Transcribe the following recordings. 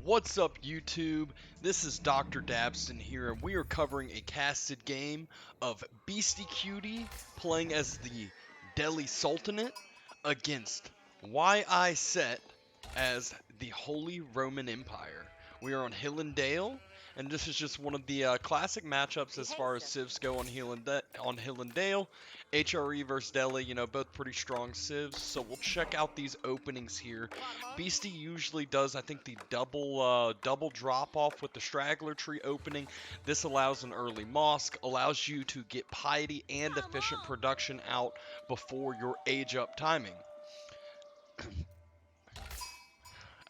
What's up, YouTube? This is Dr. Dabston here, and we are covering a casted game of Beastyqt playing as the Delhi Sultanate against WhyISet as the Holy Roman Empire. We are on Hill and Dale, and this is just one of the classic matchups as far as civs go on Hill and Dale. HRE versus Delhi, both pretty strong civs. So we'll check out these openings here. Beastie usually does, I think, the double drop off with the straggler tree opening. This allows an early mosque, allows you to get piety and efficient production out before your age up timing.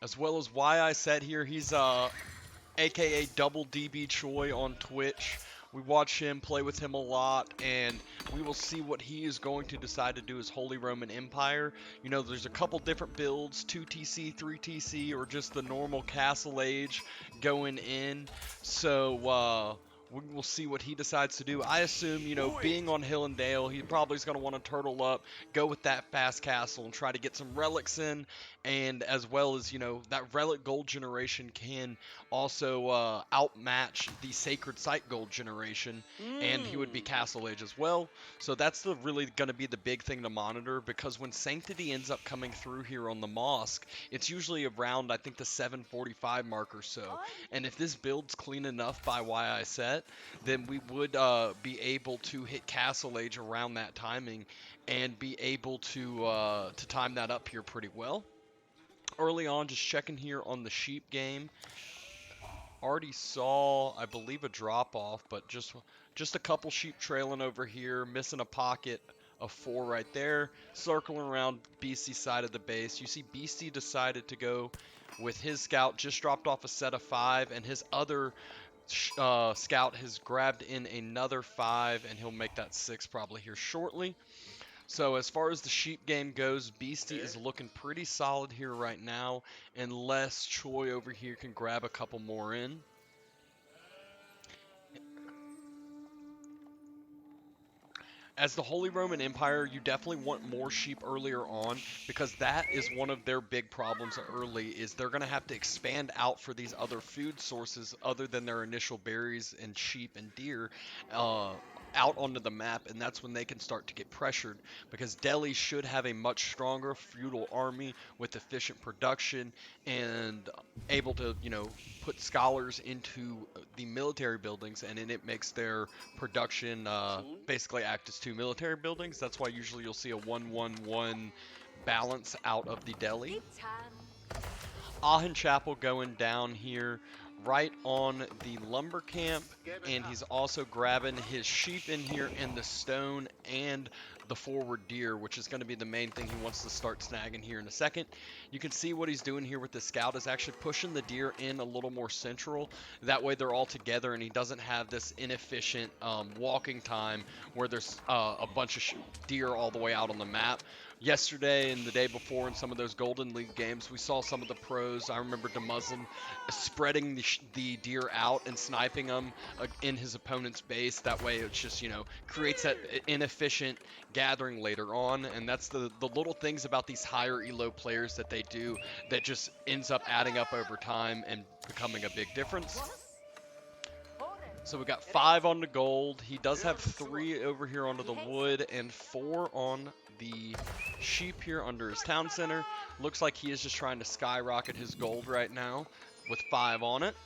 As well as WhyISet here, he's aka Double DB Choi on Twitch. We watch him, play with him a lot, and we will see what he is going to decide to do as Holy Roman Empire. There's a couple different builds, 2TC, 3TC, or just the normal Castle Age going in. So, we will see what he decides to do. I assume, being on Hill and Dale, he probably is going to want to turtle up, go with that fast castle, and try to get some relics in. And as well as, that relic gold generation can also outmatch the sacred site gold generation, and he would be castle age as well. So that's really going to be the big thing to monitor, because when sanctity ends up coming through here on the mosque, it's usually around, I think, the 745 mark or so. And if this build's clean enough by WhyISet, then we would be able to hit castle age around that timing and be able to time that up here pretty well. Early on, just checking here on the sheep game. Already saw, I believe, a drop-off, but just a couple sheep trailing over here, missing a pocket of 4 right there, circling around Beastie's side of the base. You see Beastie decided to go with his scout, just dropped off a set of 5, and his other scout has grabbed in another 5, and he'll make that 6 probably here shortly. So as far as the sheep game goes, Beastie is looking pretty solid here right now, unless Choi over here can grab a couple more in. As the Holy Roman Empire, you definitely want more sheep earlier on, because that is one of their big problems early, is they're going to have to expand out for these other food sources other than their initial berries and sheep and deer out onto the map, and that's when they can start to get pressured, because Delhi should have a much stronger feudal army with efficient production and able to, put scholars into the military buildings, and then it makes their production basically act as 2 military buildings. That's why usually you'll see a 1-1-1 balance out of the Delhi. Ahin Chapel going down here right on the lumber camp, and he's also grabbing his sheep in here and the stone and the forward deer, which is going to be the main thing he wants to start snagging here in a second. You can see what he's doing here with the scout is actually pushing the deer in a little more central. That way they're all together and he doesn't have this inefficient walking time where there's a bunch of deer all the way out on the map. Yesterday and the day before in some of those Golden League games, we saw some of the pros. I remember DeMuslin spreading the deer out and sniping them in his opponent's base. That way it just, creates that inefficient gathering later on. And that's the little things about these higher elo players that they do that just ends up adding up over time and becoming a big difference. So we got 5 on the gold. He does have 3 over here onto the wood and 4 on the sheep here under his town center. Looks like he is just trying to skyrocket his gold right now with 5 on it.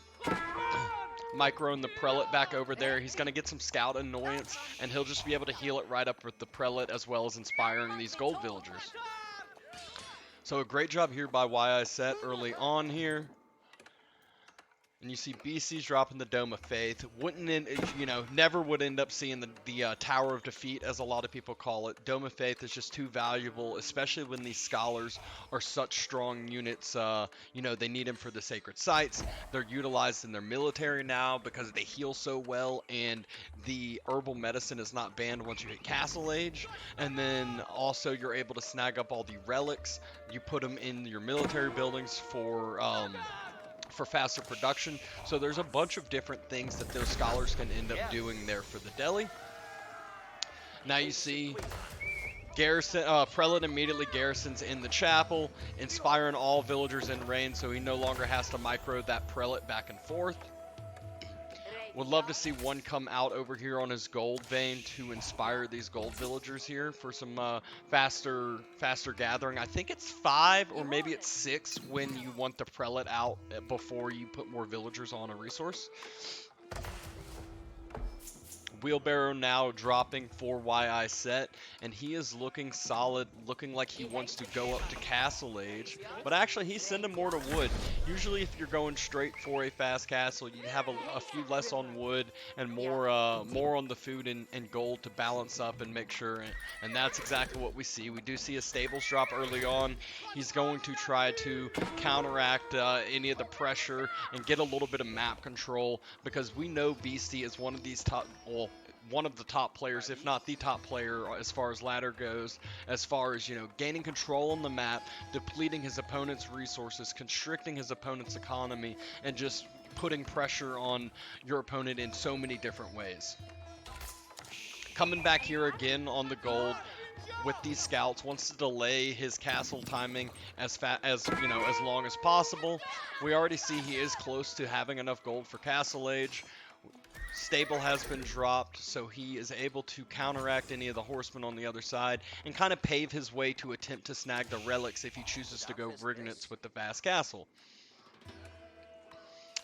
Microing the prelate back over there. He's going to get some scout annoyance, and he'll just be able to heal it right up with the prelate, as well as inspiring these gold villagers. So a great job here by WhyISet early on here. And you see BC's dropping the Dome of Faith. Never would end up seeing the Tower of Defeat, as a lot of people call it. Dome of Faith is just too valuable, especially when these scholars are such strong units. They need them for the sacred sites. They're utilized in their military now because they heal so well, and the herbal medicine is not banned once you hit Castle Age. And then also you're able to snag up all the relics. You put them in your military buildings for faster production. So there's a bunch of different things that those scholars can end up doing there for the Delhi. Now you see Prelate immediately garrisons in the chapel, inspiring all villagers in range, so he no longer has to micro that prelate back and forth. Would love to see one come out over here on his gold vein to inspire these gold villagers here for some faster gathering. I think it's 5 or maybe it's 6 when you want the prelate out before you put more villagers on a resource. Wheelbarrow now dropping for WhyISet, and he is looking solid, looking like he wants to go up to Castle Age, but actually he's sending more to wood. Usually if you're going straight for a fast castle, you have a few less on wood and more on the food and gold to balance up and make sure, and that's exactly what we see. We do see a stables drop early on. He's going to try to counteract any of the pressure and get a little bit of map control, because we know Beasty is one of these one of the top players, if not the top player as far as ladder goes, as far as, gaining control on the map, depleting his opponent's resources, constricting his opponent's economy, and just putting pressure on your opponent in so many different ways. Coming back here again on the gold with these scouts, wants to delay his castle timing as long as possible. We already see he is close to having enough gold for Castle Age. Stable has been dropped, so he is able to counteract any of the horsemen on the other side and kind of pave his way to attempt to snag the relics if he chooses to go Rignitz with the fast castle.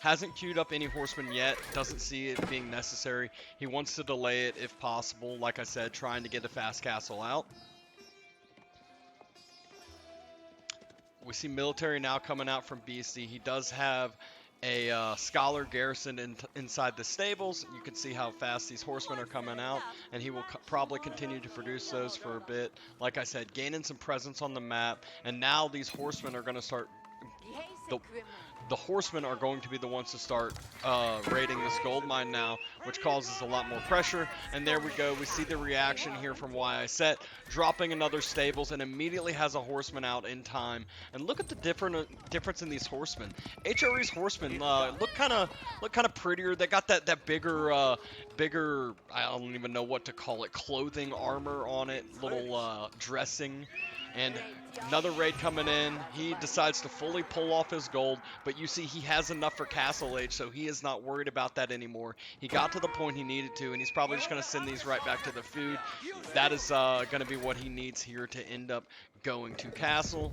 Hasn't queued up any horsemen yet, doesn't see it being necessary. He wants to delay it if possible, like I said, trying to get a fast castle out. We see military now coming out from Beasty. He does have a scholar garrison inside the stables. You can see how fast these horsemen are coming out, and he will probably continue to produce those for a bit. Like I said, gaining some presence on the map, and now these horsemen are going to start... The horsemen are going to be the ones to start raiding this gold mine now, which causes a lot more pressure. And there we go. We see the reaction here from WhyISet, dropping another stables, and immediately has a horseman out in time. And look at the difference in these horsemen. HRE's horsemen look kind of prettier. They got that bigger I don't even know what to call it, clothing armor on it, little dressing. And another raid coming in. He decides to fully pull off his gold, but you see he has enough for Castle Age, so he is not worried about that anymore. He got to the point he needed to, and he's probably just going to send these right back to the food. That is going to be what he needs here to end up going to Castle.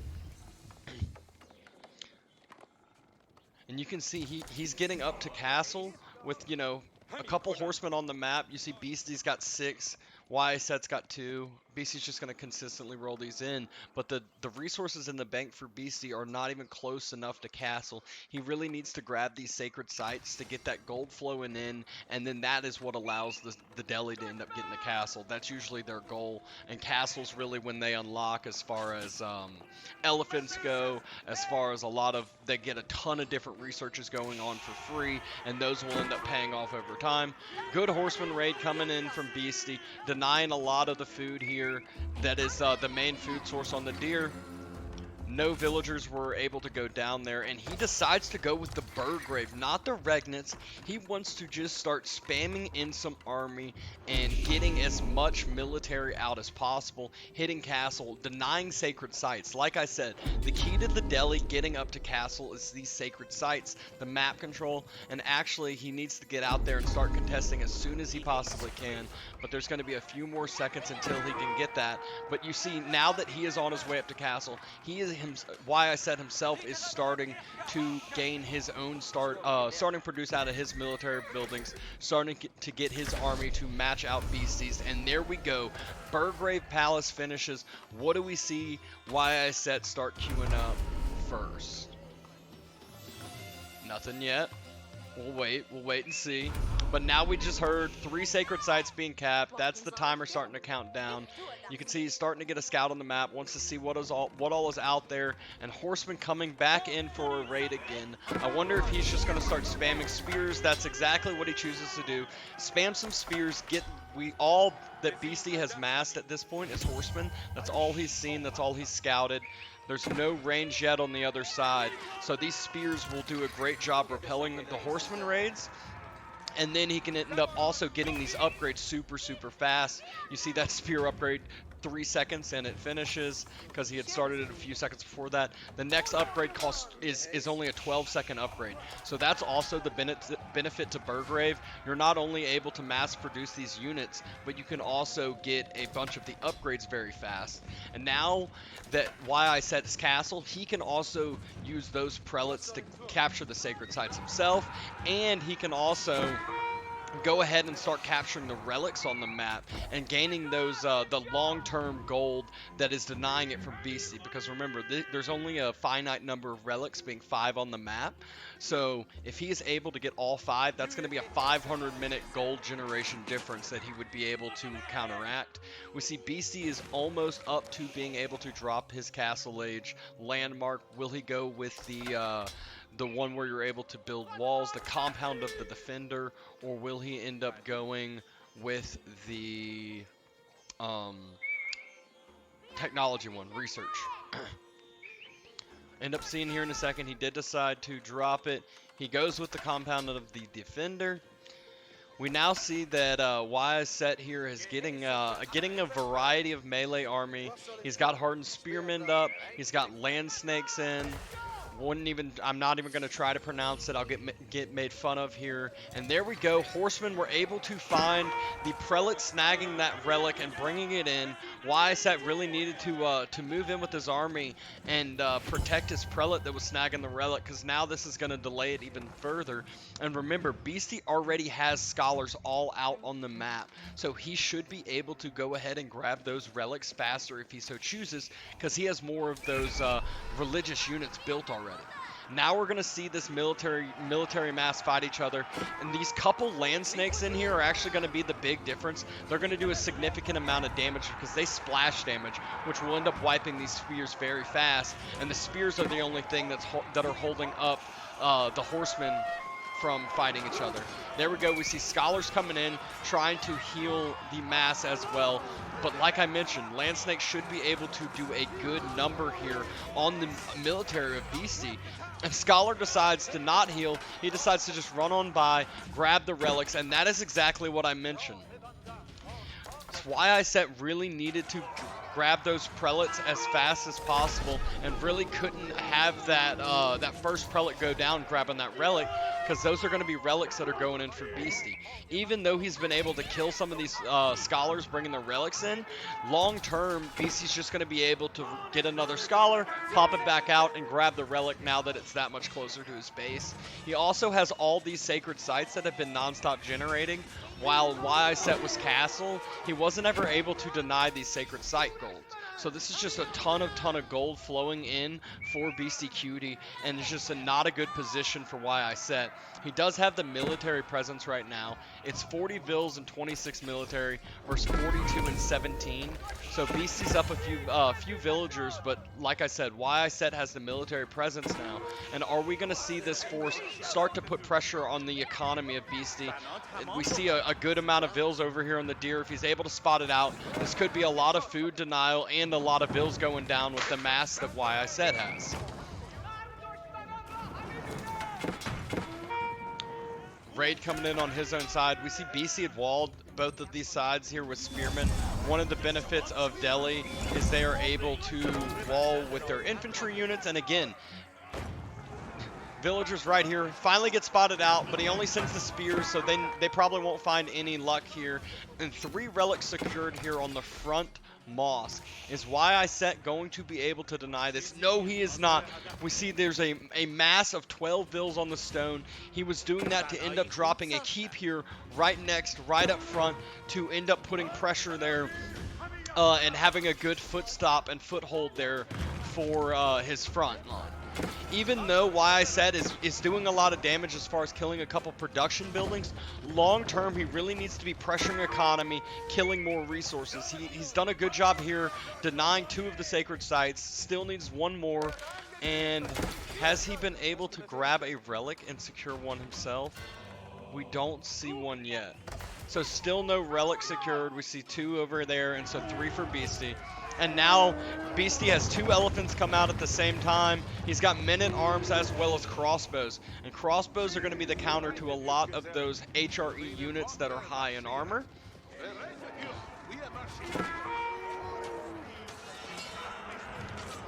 And you can see he's getting up to Castle with, a couple horsemen on the map. You see Beasty's got 6. WhyISet's got 2. Beasty's just going to consistently roll these in, but the resources in the bank for Beasty are not even close enough to Castle. He really needs to grab these sacred sites to get that gold flowing in, and then that is what allows the deli to end up getting the Castle. That's usually their goal, and Castle's really when they unlock as far as elephants go, as far as they get a ton of different researches going on for free, and those will end up paying off over time. Good horseman raid coming in from Beasty, denying a lot of the food here. That is the main food source on the deer. No villagers were able to go down there, and he decides to go with the Burgrave, not the Regnitz. He wants to just start spamming in some army and getting as much military out as possible, hitting Castle, denying sacred sites. Like I said, the key to the deli getting up to Castle is these sacred sites, the map control, and actually he needs to get out there and start contesting as soon as he possibly can, but there's going to be a few more seconds until he can get that. But you see, now that he is on his way up to Castle, WhyISet himself is starting to gain his own starting to produce out of his military buildings, starting to get his army to match out Beasties, and there we go. Burgrave Palace finishes. What do we see WhyISet start queuing up first? Nothing yet. We'll wait and see. But now we just heard 3 sacred sites being capped. That's the timer starting to count down. You can see he's starting to get a scout on the map, wants to see what all is out there, and horsemen coming back in for a raid again. I wonder if he's just going to start spamming spears. That's exactly what he chooses to do. Spam some spears, all that Beasty has massed at this point is horsemen. That's all he's seen, that's all he's scouted. There's no range yet on the other side, so these spears will do a great job repelling the horseman raids. And then he can end up also getting these upgrades super, super fast. You see that spear upgrade 3 seconds and it finishes because he had started it a few seconds before that. The next upgrade cost is only a 12-second upgrade. So that's also the benefit to Burgrave. You're not only able to mass produce these units, but you can also get a bunch of the upgrades very fast. And now that WhyISet is castle, he can also use those prelates to capture the sacred sites himself, and he can also go ahead and start capturing the relics on the map and gaining those the long-term gold that is denying it from Beasty. Because remember, there's only a finite number of relics, being 5 on the map. So if he is able to get all 5, that's going to be a 500-minute gold generation difference that he would be able to counteract. We see Beasty is almost up to being able to drop his Castle Age landmark. Will he go with the one where you're able to build walls, the compound of the defender, or will he end up going with the technology one, research? End up seeing here in a second, he did decide to drop it. He goes with the compound of the defender. We now see that WhyISet here is getting a variety of melee army. He's got hardened spearmen up. He's got land snakes in. I'm not even going to try to pronounce it. I'll get made fun of here. And there we go. Horsemen were able to find the prelate snagging that relic and bringing it in. WhyISet really needed to move in with his army and protect his prelate that was snagging the relic, because now this is going to delay it even further. And remember, Beasty already has scholars all out on the map, so he should be able to go ahead and grab those relics faster if he so chooses, because he has more of those religious units built already. Now we're going to see this military mass fight each other, and these couple land snakes in here are actually going to be the big difference. They're going to do a significant amount of damage because they splash damage, which will end up wiping these spears very fast, and the spears are the only thing that are holding up the horsemen from fighting each other. There we go. We see scholars coming in, trying to heal the mass as well. But like I mentioned, Land Snake should be able to do a good number here on the military of Beasty. If Scholar decides to not heal, he decides to just run on by, grab the relics, and that is exactly what I mentioned. That's why I said really needed to grab those prelates as fast as possible, and really couldn't have that first prelate go down grabbing that relic, because those are going to be relics that are going in for Beasty. Even though he's been able to kill some of these scholars bringing the relics in, long term Beasty's just going to be able to get another scholar, pop it back out, and grab the relic now that it's that much closer to his base. He also has all these sacred sites that have been non-stop generating. While WhyISet was castle, he wasn't ever able to deny these sacred site golds. So this is just a ton of gold flowing in for Beastyqt, and it's just not a good position for WhyISet. He does have the military presence right now. It's 40 vills and 26 military versus 42 and 17. So Beasty's up a few villagers, but like I said, WhyISet has the military presence now. And are we going to see this force start to put pressure on the economy of Beasty? We see a good amount of vills over here on the deer. If he's able to spot it out, this could be a lot of food denial and a lot of vills going down with the mass that WhyISet has. Raid coming in on his own side. We see Beasty had walled both of these sides here with spearmen. One of the benefits of Delhi is they are able to wall with their infantry units, and again, villagers right here finally get spotted out, but he only sends the spears, so they probably won't find any luck here. And 3 relics secured here on the front mosque. Is WhyISet going to be able to deny this? No, he is not. We see there's a mass of 12 vills on the stone. He was doing that to end up dropping a keep here right up front, to end up putting pressure there and having a good foothold there for his front line. Even though WhyISet is doing a lot of damage as far as killing a couple production buildings, long term he really needs to be pressuring economy, killing more resources. He's done a good job here denying 2 of the sacred sites, still needs 1 more. And has he been able to grab a relic and secure one himself? We don't see one yet. So still no relic secured. We see 2 over there, and so 3 for Beasty. And now Beasty has 2 elephants come out at the same time. He's got men-at-arms as well as crossbows. And crossbows are going to be the counter to a lot of those HRE units that are high in armor.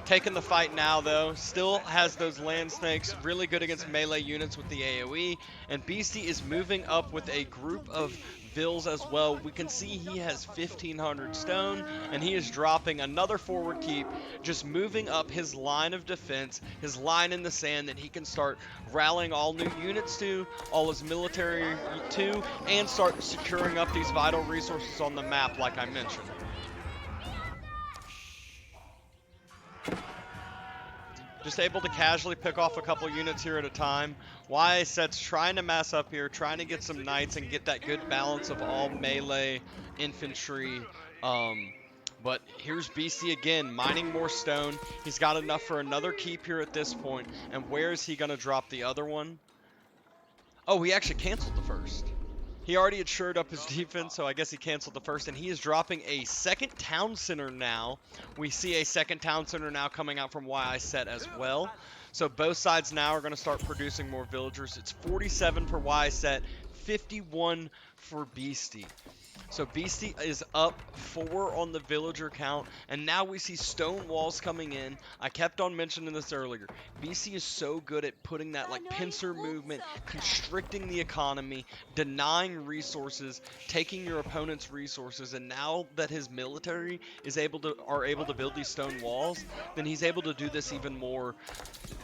Taking the fight now, though. Still has those land snakes, really good against melee units with the AoE. And Beasty is moving up with a group of Vills as well. We can see he has 1,500 stone, and he is dropping another forward keep, just moving up his line of defense, his line in the sand that he can start rallying all new units to, all his military to, and start securing up these vital resources on the map like I mentioned. Just able to casually pick off a couple units here at a time. WhyISet's trying to mass up here, trying to get some knights and get that good balance of all melee, infantry. But here's Beasty again, mining more stone. He's got enough for another keep here at this point. And where is he going to drop the other one? Oh, he actually canceled the first. He already had shored up his defense, so I guess he canceled the first, and he is dropping a second town center now. We see a second town center now coming out from WhyISet as well. So both sides now are going to start producing more villagers. It's 47 for WhyISet, 51 for Beasty. So Beasty is up 4 on the villager count, and now we see stone walls coming in. I kept on mentioning this earlier. Beasty is so good at putting that like pincer movement, constricting the economy, denying resources, taking your opponent's resources, and now that his military is able to build these stone walls, then he's able to do this even more.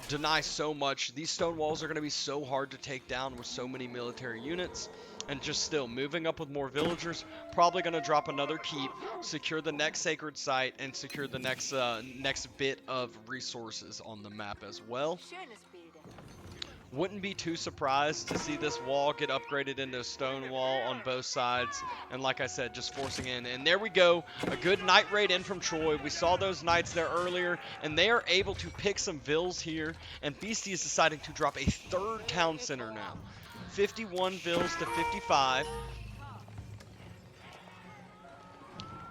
Deny so much. These stone walls are going to be so hard to take down with so many military units. And just still moving up with more villagers, probably going to drop another keep, secure the next sacred site, and secure the next bit of resources on the map as well. Wouldn't be too surprised to see this wall get upgraded into a stone wall on both sides. And like I said, just forcing in. And there we go. A good knight raid in from Troy. We saw those knights there earlier. And they are able to pick some vills here. And Beasty is deciding to drop a 3rd town center now. 51 vills to 55.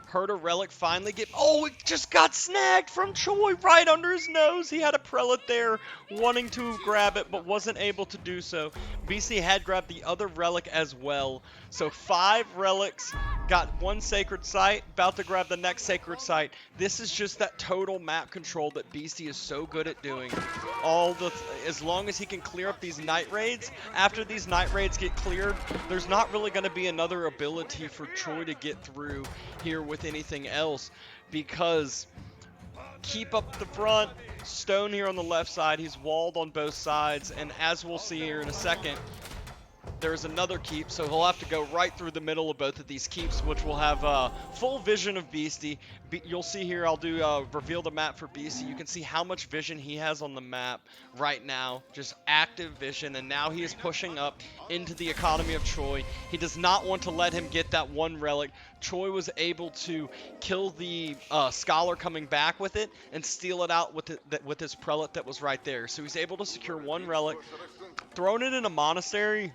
Heard a relic finally get... Oh, it just got snagged from Choi right under his nose. He had a prelate there wanting to grab it, but wasn't able to do so. BC had grabbed the other relic as well. So 5 relics, got 1 sacred site, about to grab the next sacred site. This is just that total map control that BC is so good at doing. As long as he can clear up these night raids, after these night raids get cleared, there's not really going to be another ability for Troy to get through here with anything else, because keep up the front, stone here on the left side, he's walled on both sides, and as we'll see here in a second, there's another keep, so he'll have to go right through the middle of both of these keeps, which will have full vision of Beasty. You'll see here, I'll do reveal the map for Beasty. You can see how much vision he has on the map right now, just active vision, and now he is pushing up into the economy of Troy. He does not want to let him get that 1 relic. Troy was able to kill the scholar coming back with it and steal it out with his prelate that was right there. So he's able to secure 1 relic, throwing it in a monastery.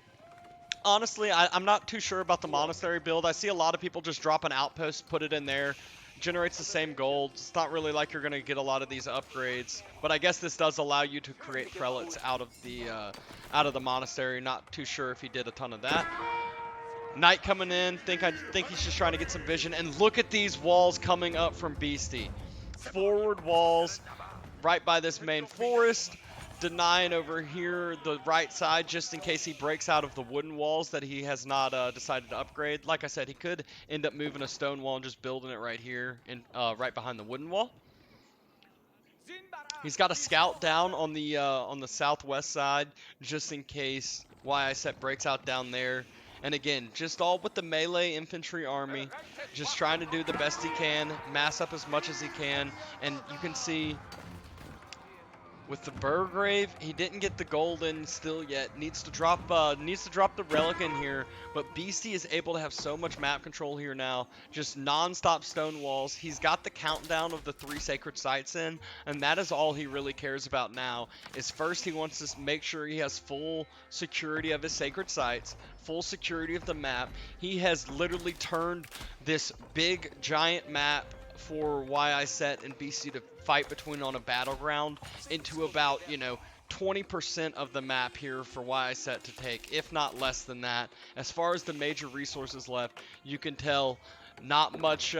Honestly, I'm not too sure about the monastery build. I see a lot of people just drop an outpost, put it in there, generates the same gold. It's not really like you're going to get a lot of these upgrades, but I guess this does allow you to create prelates out of the monastery. Not too sure if he did a ton of that. Knight coming in. Think he's just trying to get some vision. And look at these walls coming up from Beasty. Forward walls right by this main forest. Denying over here the right side just in case he breaks out of the wooden walls that he has not decided to upgrade. Like I said, he could end up moving a stone wall and just building it right here, right behind the wooden wall. He's got a scout down on the southwest side just in case WhyISet breaks out down there. And again, just all with the melee infantry army, just trying to do the best he can, mass up as much as he can, and you can see With the Burgrave, he didn't get the golden still yet. Needs to drop the relic in here. But Beasty is able to have so much map control here now. Just non-stop stone walls. He's got the countdown of the 3 sacred sites in, and that is all he really cares about now. Is first he wants to make sure he has full security of his sacred sites, full security of the map. He has literally turned this big giant map for WhyISet and Beastyqt to fight between on a battleground into about, 20% of the map here for WhyISet to take, if not less than that. As far as the major resources left, you can tell not much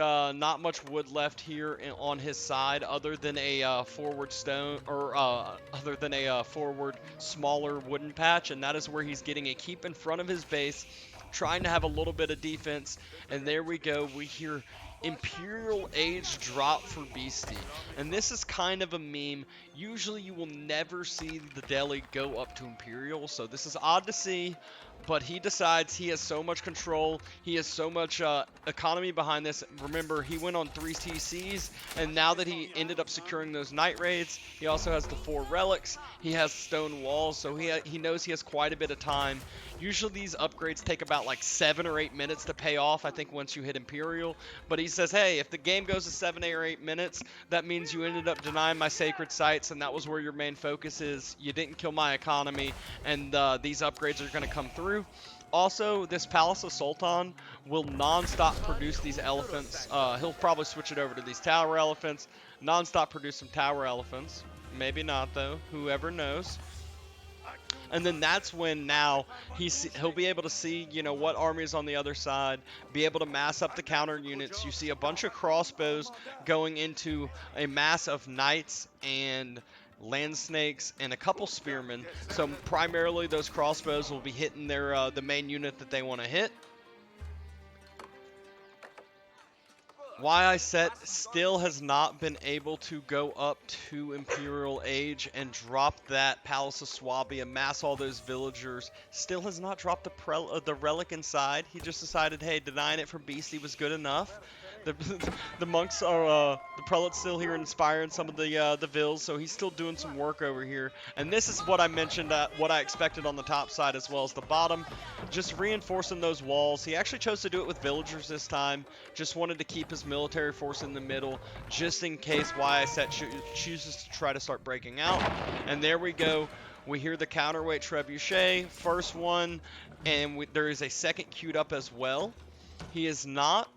wood left here on his side, other than a forward stone, or other than a forward smaller wooden patch, and that is where he's getting a keep in front of his base, trying to have a little bit of defense. And there we go. We hear Imperial Age drop for Beasty. And this is kind of a meme. Usually you will never see the deli go up to Imperial, so this is odd to see. But he decides he has so much control, he has so much economy behind this. Remember, he went on 3 TCs, and now that he ended up securing those night raids, he also has the 4 relics, he has stone walls, so he knows he has quite a bit of time. Usually these upgrades take about like 7 or 8 minutes to pay off, I think, once you hit Imperial. But he says, hey, if the game goes to 7 or 8 minutes, that means you ended up denying my sacred sites, and that was where your main focus is. You didn't kill my economy, and these upgrades are going to come through. Also, this Palace of Sultan will non-stop produce these elephants. He'll probably switch it over to these tower elephants, non-stop produce some tower elephants. Maybe not, though. Whoever knows. And then that's when now he'll be able to see, what army is on the other side, be able to mass up the counter units. You see a bunch of crossbows going into a mass of knights and land snakes and a couple spearmen. So primarily those crossbows will be hitting the main unit that they want to hit. WhyISet still has not been able to go up to Imperial Age and drop that Palace of Swabia, mass all those villagers. Still has not dropped the relic inside. He just decided, hey, denying it for Beasty was good enough. The monks are, the prelate's still here inspiring some of the vills, so he's still doing some work over here. And this is what I mentioned, what I expected on the top side as well as the bottom, just reinforcing those walls. He actually chose to do it with villagers this time, just wanted to keep his military force in the middle, just in case WhyISet chooses to try to start breaking out. And there we go. We hear the counterweight trebuchet, first one, and there is a second queued up as well. He is not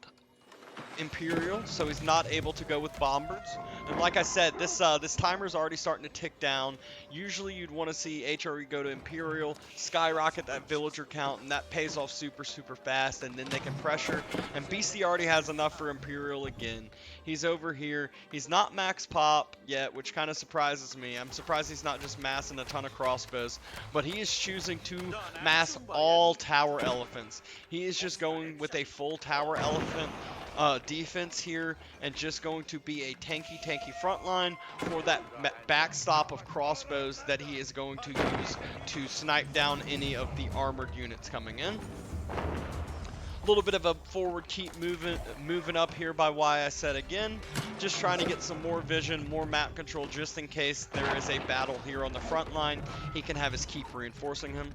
Imperial, so he's not able to go with bombers. And like I said, this timer is already starting to tick down. Usually you'd want to see HRE go to Imperial, skyrocket that villager count, and that pays off super fast, and then they can pressure. And BC already has enough for Imperial again. He's over here. He's not max pop yet, which kind of surprises me. I'm surprised he's not just massing a ton of crossbows, but he is choosing to mass all tower elephants. He is just going with a full tower elephant defense here, and just going to be a tanky front line for that backstop of crossbows that he is going to use to snipe down any of the armored units coming in. A little bit of a forward keep moving up here by WhyISet again, just trying to get some more vision, more map control, just in case there is a battle here on the front line. He can have his keep reinforcing him.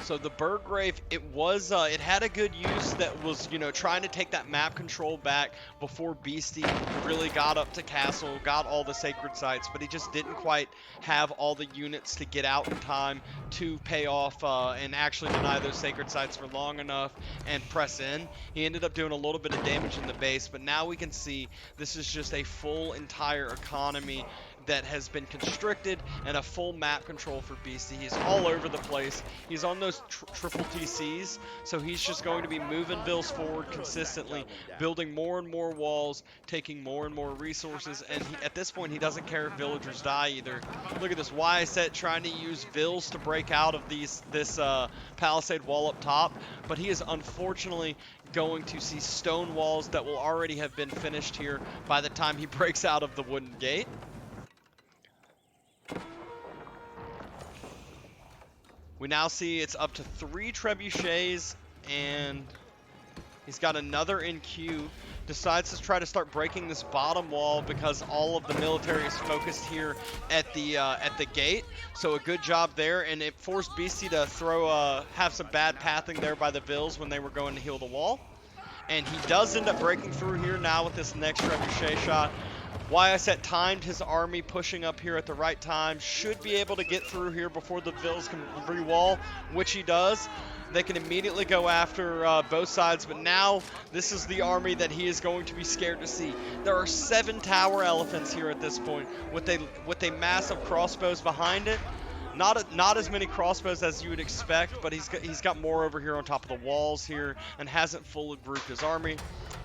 So the Burgrave, it had a good use that was, trying to take that map control back before Beasty really got up to Castle, got all the sacred sites, but he just didn't quite have all the units to get out in time to pay off and actually deny those sacred sites for long enough and press in. He ended up doing a little bit of damage in the base, but now we can see this is just a full entire economy that has been constricted, and a full map control for Beasty. He's all over the place. He's on those triple TCs, so he's just going to be moving bills forward consistently, building more and more walls, taking more and more resources, and at this point he doesn't care if villagers die either. Look at this, WhyISet trying to use vills to break out of this palisade wall up top, but he is unfortunately going to see stone walls that will already have been finished here by the time he breaks out of the wooden gate. We now see it's up to 3 trebuchets and He's got another in queue. Decides to try to start breaking this bottom wall because all of the military is focused here at the gate. So a good job there, and it forced Beasty to have some bad pathing there by the Vills when they were going to heal the wall. And he does end up breaking through here now with this next trebuchet shot. WhyISet timed his army pushing up here at the right time. Should be able to get through here before the Vills can re-wall, which he does. They can immediately go after both sides, but now this is the army that he is going to be scared to see. There are 7 tower elephants here at this point with a mass of crossbows behind it. Not as many crossbows as you would expect, but he's got more over here on top of the walls here and hasn't fully grouped his army.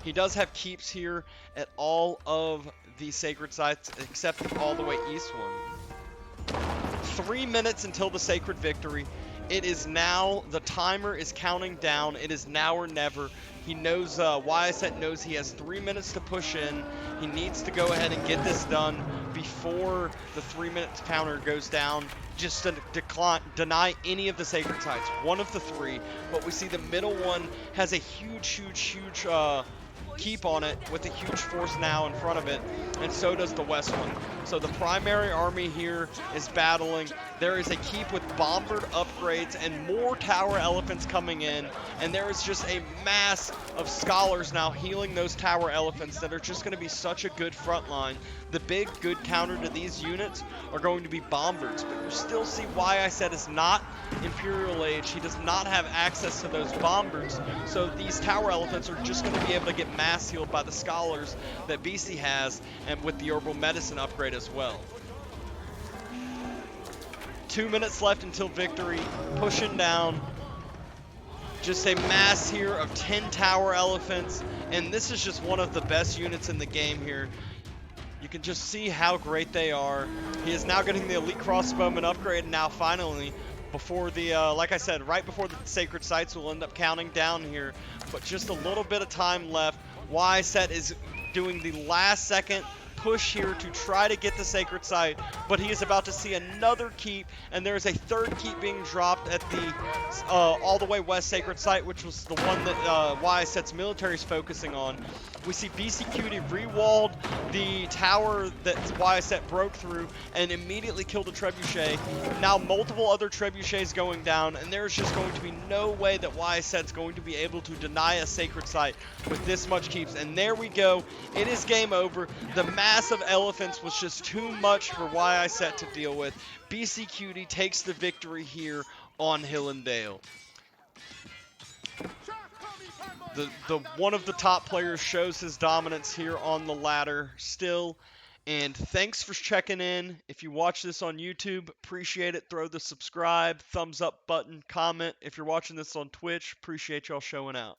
He does have keeps here at all of the sacred sites except all the way east one. 3 minutes until the sacred victory. It is now, the timer is counting down. It is now or never. He knows, WhyISet knows he has 3 minutes to push in. He needs to go ahead and get this done before the 3 minutes counter goes down, just to deny any of the sacred sites. One of the 3, but we see the middle one has a huge keep on it with a huge force now in front of it, and so does the west one. So the primary army here is battling. There is a keep with bombard upgrades and more tower elephants coming in, and there is just a mass of scholars now healing those tower elephants that are just going to be such a good front line. The big good counter to these units are going to be bombards, but you still see WhyISet is not Imperial Age. He does not have access to those bombards, so these tower elephants are just going to be able to get mass healed by the scholars that Beasty has, and with the herbal medicine upgrade as well. 2 minutes left until victory, pushing down. Just a mass here of 10 tower elephants, and this is just one of the best units in the game here. You can just see how great they are. He is now getting the elite crossbowman upgrade now finally before the, like I said, right before the sacred sites will end up counting down here. But just a little bit of time left. WhyISet is doing the last second push here to try to get the sacred site, but he is about to see another keep, and there is a third keep being dropped at the all the way west sacred site, which was the one that WhyISet's military is focusing on. We see Beastyqt re-walled the tower that WhyISet broke through and immediately killed a trebuchet. Now multiple other trebuchets going down, and there's just going to be no way that WhyISet's going to be able to deny a sacred site with this much keeps. And there we go. It is game over. The mass of elephants was just too much for WhyISet to deal with. Beastyqt takes the victory here on Hill and Dale. The one of the top players shows his dominance here on the ladder still. And thanks for checking in. If you watch this on YouTube, appreciate it. Throw the subscribe, thumbs up button, comment. If you're watching this on Twitch, appreciate y'all showing out.